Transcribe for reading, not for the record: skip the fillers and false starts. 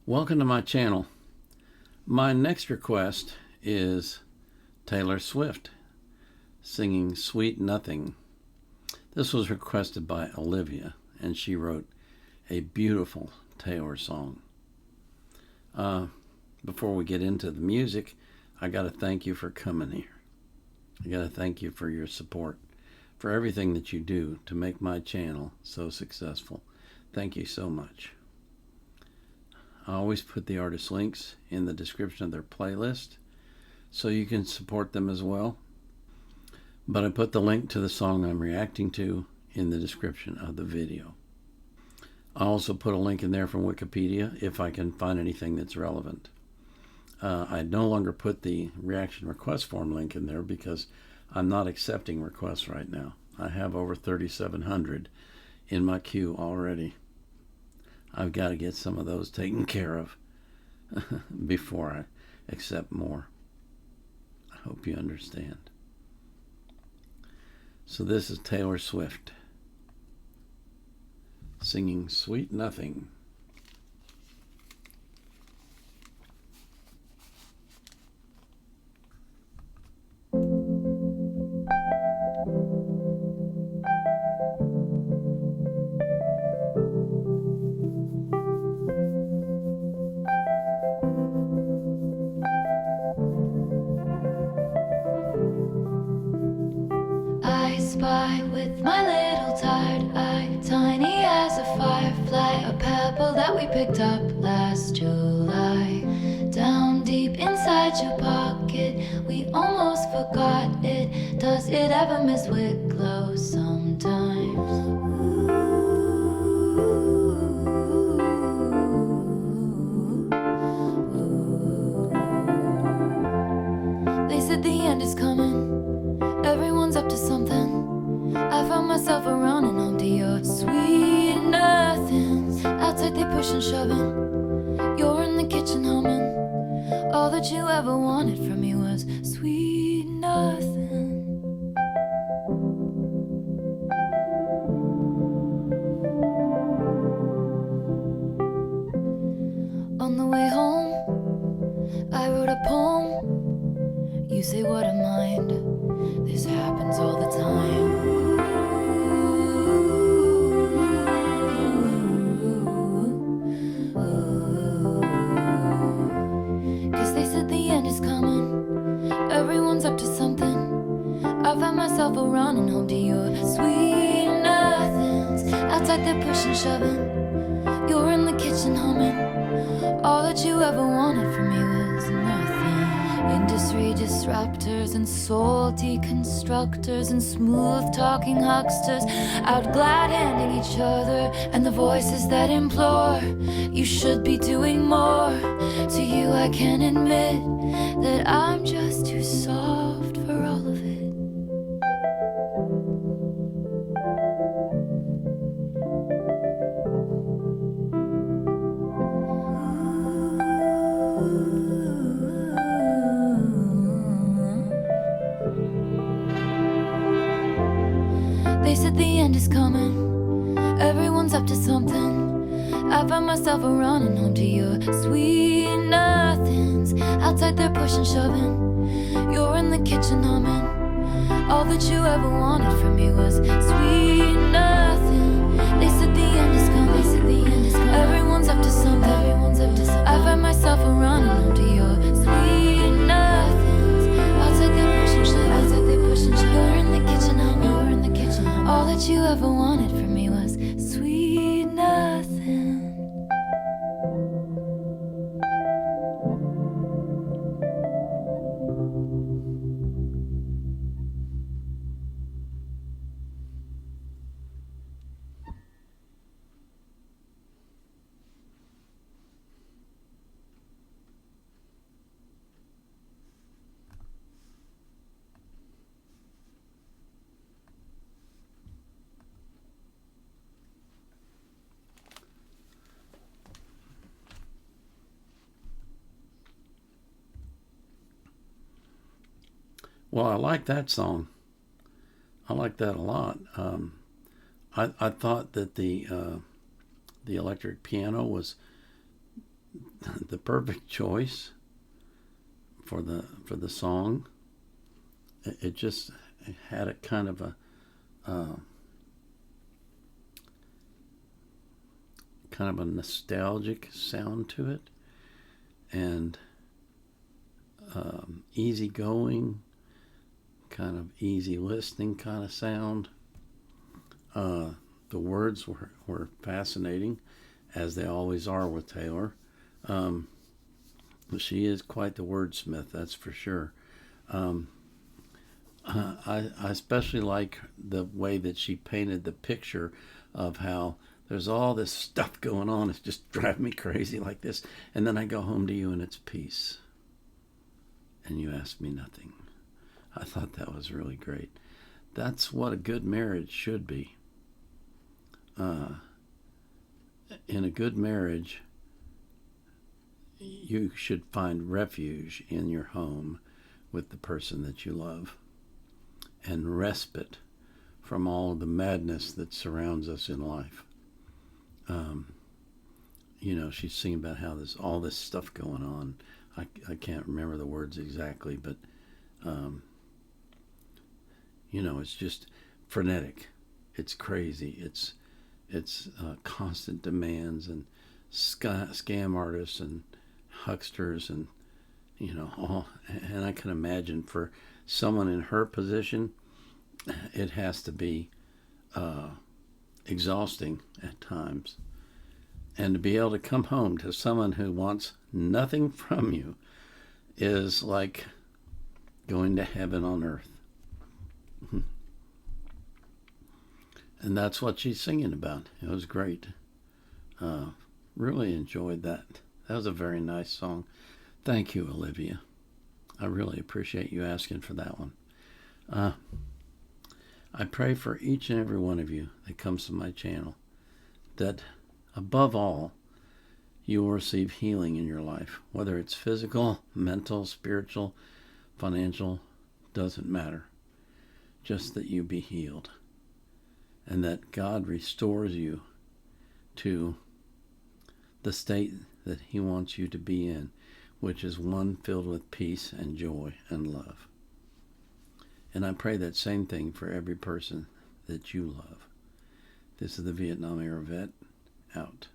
Welcome to my channel. My next request is Taylor Swift singing Sweet Nothing. This was requested by Olivia, and she wrote a beautiful Taylor song. Before we get into the music, I got to thank you for coming here. I got to thank you for your support, for everything that you do to make my channel so successful. Thank you so much. I always put the artist links in the description of their playlist so you can support them as well. But I put the link to the song I'm reacting to in the description of the video. I also put a link in there from Wikipedia if I can find anything that's relevant. I no longer put the reaction request form link in there because I'm not accepting requests right now. I have over 3,700 in my queue already. I've got to get some of those taken care of before I accept more. I hope you understand. So this is Taylor Swift singing Sweet Nothing. I spy with my little tired eye, tiny as a firefly, a pebble that we picked up last July. Down deep inside your pocket, we almost forgot it. Does it ever miss Wicklow sometimes? They said the end is coming. Everyone's up to something. I found myself running home to your sweet nothings. Outside they push and shoving. You're in the kitchen humming. All that you ever wanted from me was sweet nothing. On the way home, I wrote a poem. You say, what a mind. This happens all the time. Cause they said the end is coming. Everyone's up to something. I found myself running home to your sweet nothings. Outside they're pushing, shoving. You're in the kitchen humming. All that you ever wanted from me was nothing. Industry disruptors and soul deconstructors and smooth talking hucksters out glad handing each other, and the voices that implore you should be doing more. To you I can admit that I'm just too soft for all of it. They said the end is coming. Everyone's up to something. I found myself running home to your sweet nothings. Outside they're pushing, shoving. You're in the kitchen humming. All that you ever wanted from me was sweet nothing. They said the end is coming. They said the end is coming. Everyone's up to something. Everyone's up to something. I find myself running home to your sweet nothings. Outside they're pushing, shoving. Outside they're pushing, shoving. You're in the kitchen humming. You're in the kitchen humming. All that you ever wanted from me was sweet nothing. Well, I like that song. I like that a lot. I thought that the electric piano was the perfect choice for the song. It just had a kind of a nostalgic sound to it, and easygoing, kind of easy listening kind of sound. The words were fascinating, as they always are with Taylor. She is quite the wordsmith, that's for sure. I especially like the way that she painted the picture of how there's all this stuff going on. It's just driving me crazy like this. And then I go home to you and it's peace. And you ask me nothing. I thought that was really great. That's what a good marriage should be. In a good marriage, you should find refuge in your home with the person that you love, and respite from all the madness that surrounds us in life. She's singing about how there's all this stuff going on. I can't remember the words exactly, but it's just frenetic. It's crazy. It's constant demands and scam artists and hucksters and all. And I can imagine for someone in her position, it has to be exhausting at times. And to be able to come home to someone who wants nothing from you is like going to heaven on earth. And that's what she's singing about. It was great. Really enjoyed that. That was a very nice song. Thank you, Olivia. I really appreciate you asking for that one. I pray for each and every one of you that comes to my channel that, above all, you will receive healing in your life, whether it's physical, mental, spiritual, financial, doesn't matter. Just that you be healed, and that God restores you to the state that He wants you to be in, which is one filled with peace and joy and love. And I pray that same thing for every person that you love. This is the Vietnam Era Vet, out.